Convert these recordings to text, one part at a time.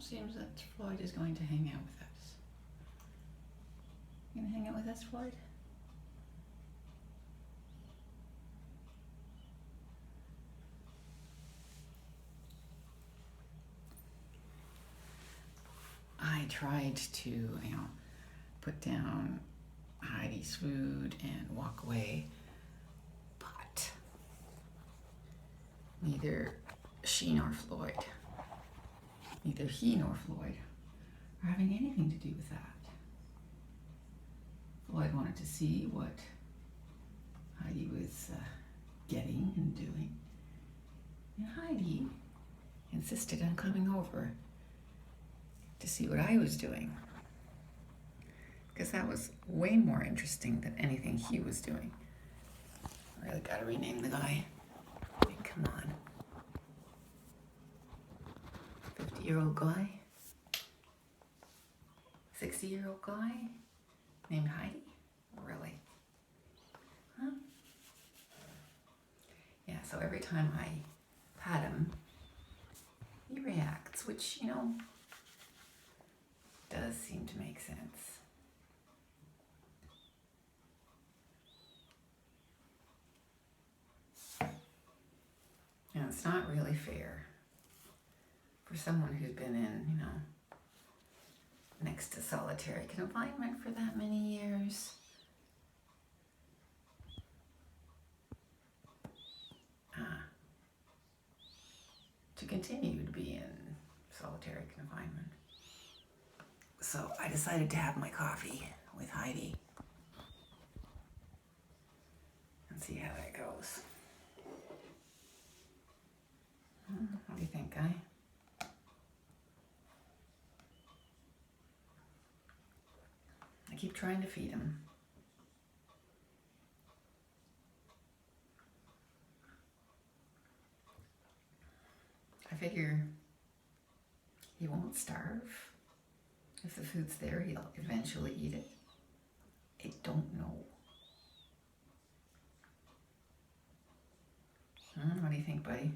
it seems that Floyd is going to hang out with us. You gonna hang out with us, Floyd? I tried to, put down Heidi's food and walk away, but neither she nor Floyd, neither he nor Floyd are having anything to do with that. Floyd wanted to see what Heidi was getting and doing, and Heidi insisted on coming over to see what I was doing, because that was way more interesting than anything he was doing. I really gotta rename the guy. I mean, come on. 50-year-old guy? 60-year-old guy named Heidi? Really? Huh? Yeah, so every time I pat him, he reacts, which, does seem to make sense. And it's not really fair for someone who's been in, next to solitary confinement for that many years. To continue to be in solitary confinement. So I decided to have my coffee with Heidi and see how that goes. What do you think, Guy? I keep trying to feed him. I figure he won't starve. If the food's there, he'll eventually eat it. I don't know. What do you think, buddy?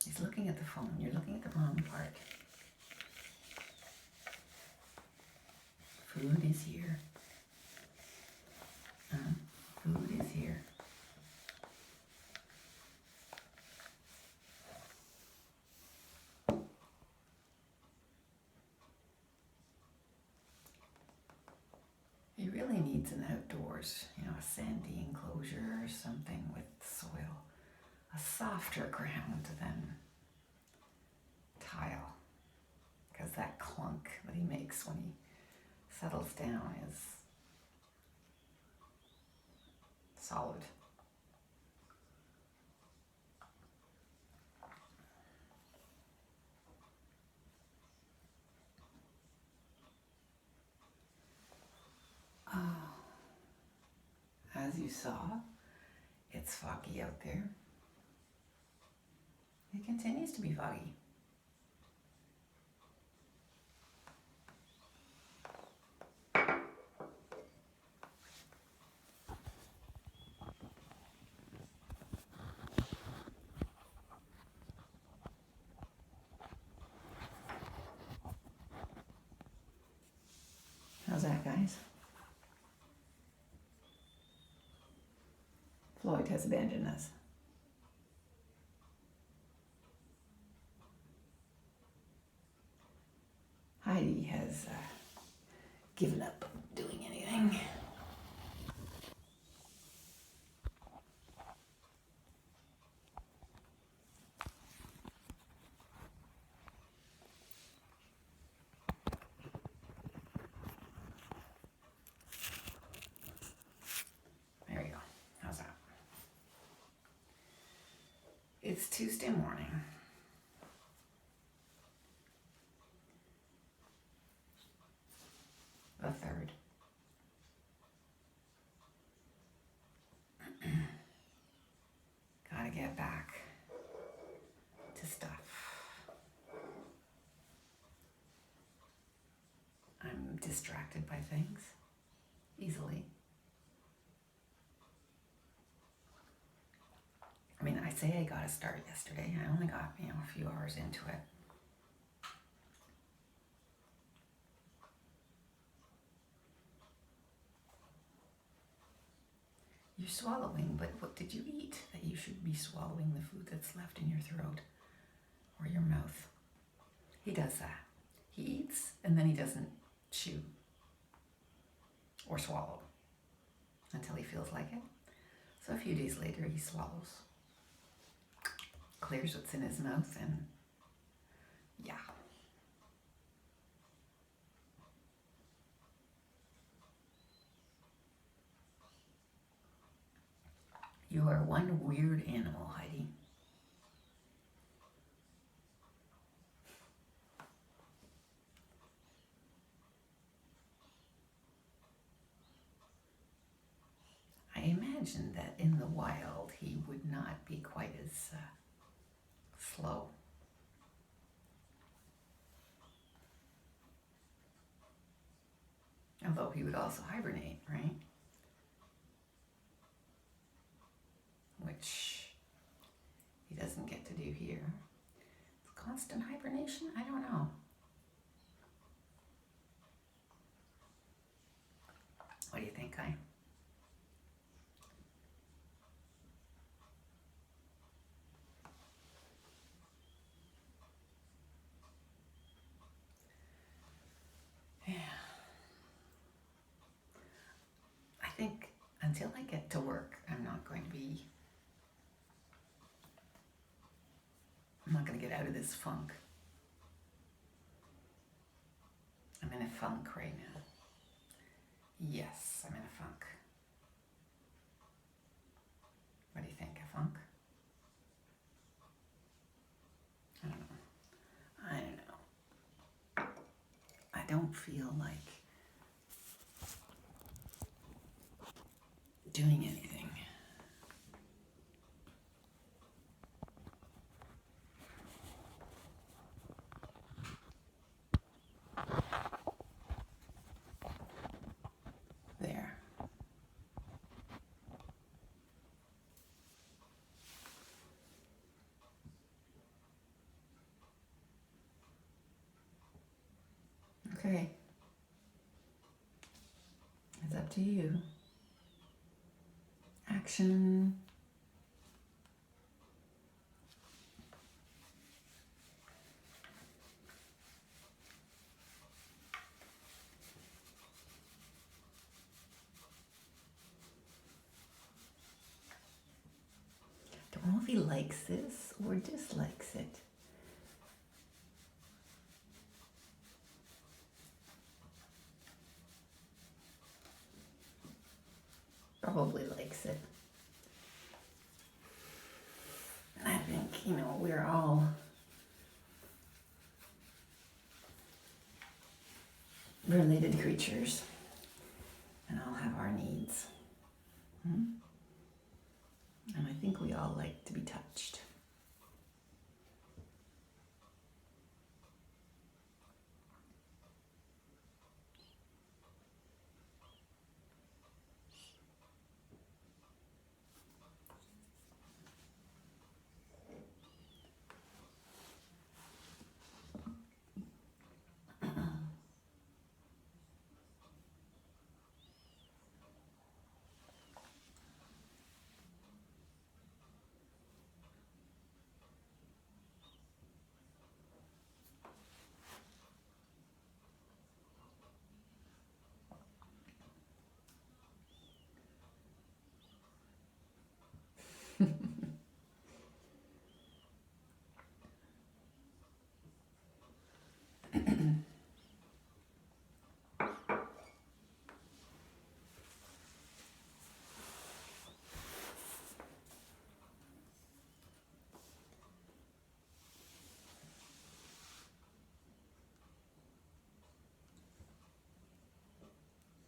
He's looking at the phone. You're looking at the wrong part. Food is here. Food is here. He really needs an outdoors, a sandy enclosure or something with soil. A softer ground than tile. Because that clunk that he makes when he settles down is solid. As you saw, it's foggy out there. It continues to be foggy. How's that, guys? Floyd has abandoned us. Heidi has given up doing anything. There you go. How's that? It's Tuesday morning. The 3rd. Gotta get back to stuff. I'm distracted by things. easily. I mean, I say I got a start yesterday. I only got, a few hours into it. You're swallowing, but what did you eat that you should be swallowing the food that's left in your throat or your mouth? He does that. He eats and then he doesn't chew or swallow until he feels like it. So a few days later he swallows, clears what's in his mouth, and yeah. You are one weird animal, Heidi. I imagine that in the wild he would not be quite as slow. Although he would also hibernate, right? Which he doesn't get to do here. Constant hibernation? I don't know. What do you think, Kai? Yeah. I think until I get to work, I'm not going to get out of this funk. I'm in a funk right now. Yes, I'm in a funk. What do you think, a funk? I don't know. I don't feel like doing anything. There. Okay. It's up to you. Action. Don't know if he likes this or dislikes it. Probably likes it. I think, we're all related creatures and all have our needs. And I think we all like to be touched.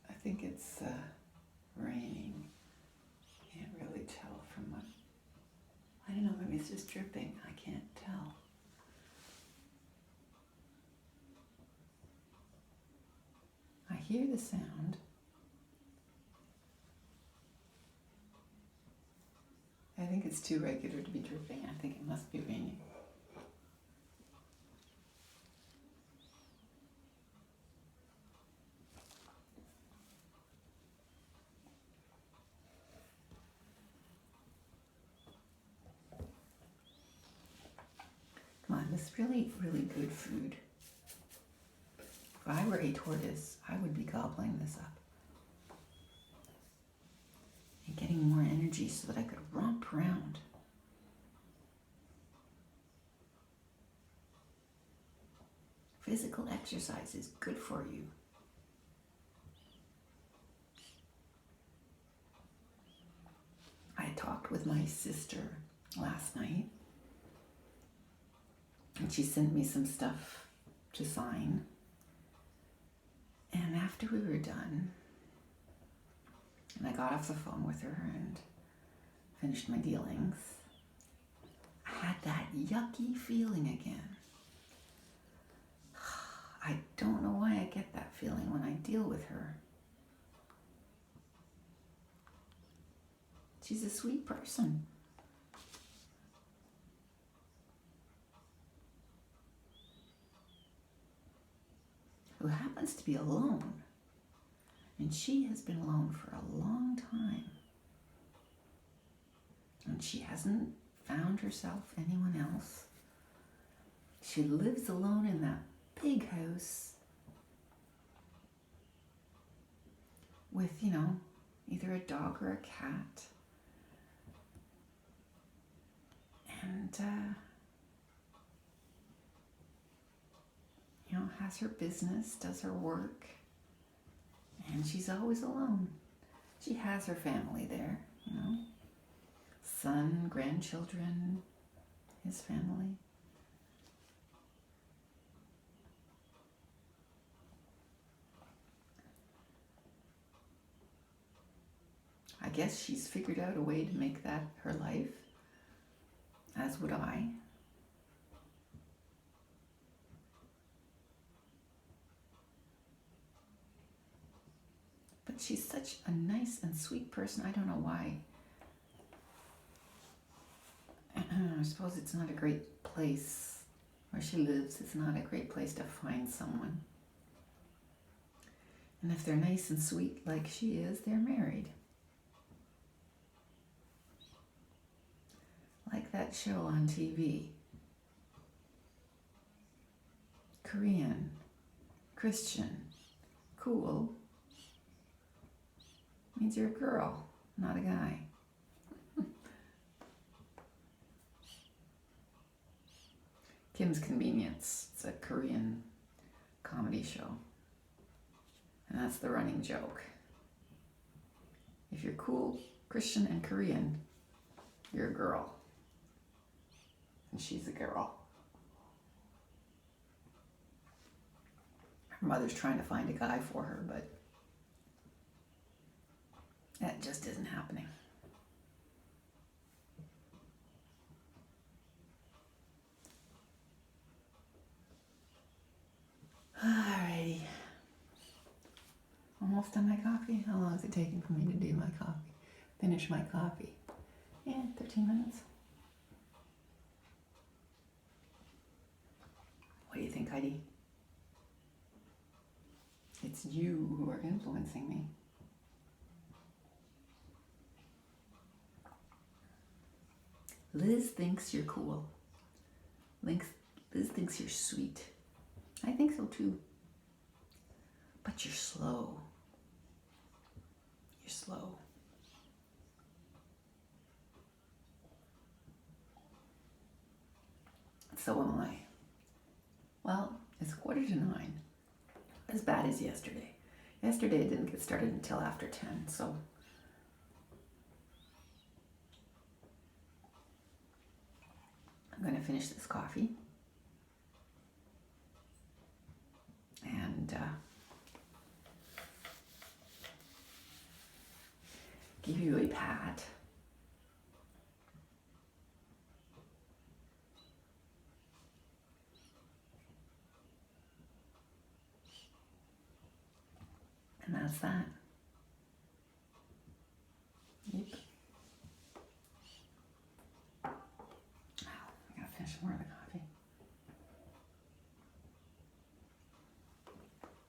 I think it's raining. Can't really tell from what. I don't know, maybe it's just dripping. I can't tell. I hear the sound. It's too regular to be dripping. I think it must be raining. Come on, this is really, really good food. If I were a tortoise, I would be gobbling this up. And getting more energy so that I could romp around. Physical exercise is good for you. I talked with my sister last night, and she sent me some stuff to sign. And after we were done, and I got off the phone with her and finished my dealings, I had that yucky feeling again. I don't know why I get that feeling when I deal with her. She's a sweet person. Who happens to be alone. And she has been alone for a long time. And she hasn't found herself anyone else. She lives alone in that big house with, either a dog or a cat. And, has her business, does her work, and she's always alone. She has her family there, son, grandchildren, his family. I guess she's figured out a way to make that her life, as would I. But she's such a nice and sweet person. I don't know why. I suppose it's not a great place where she lives. It's not a great place to find someone. And if they're nice and sweet like she is, they're married. Like that show on TV. Korean, Christian, cool. Means you're a girl, not a guy. Kim's Convenience. It's a Korean comedy show. And that's the running joke. If you're cool, Christian, and Korean, you're a girl. And she's a girl. Her mother's trying to find a guy for her, but that just isn't happening. Alrighty. Almost done my coffee? How long is it taking for me to do my coffee? Finish my coffee? Yeah, 13 minutes. What do you think, Heidi? It's you who are influencing me. Liz thinks you're cool. Liz thinks you're sweet. I think so too. But you're slow. You're slow. So am I. Well, it's 8:45. As bad as yesterday. Yesterday it didn't get started until after 10, so I'm going to finish this coffee and give you a pat. And that's that. Yep.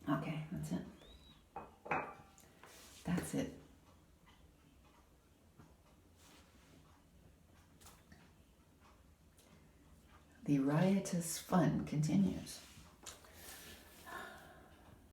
Okay, that's it. That's it. The riotous fun continues.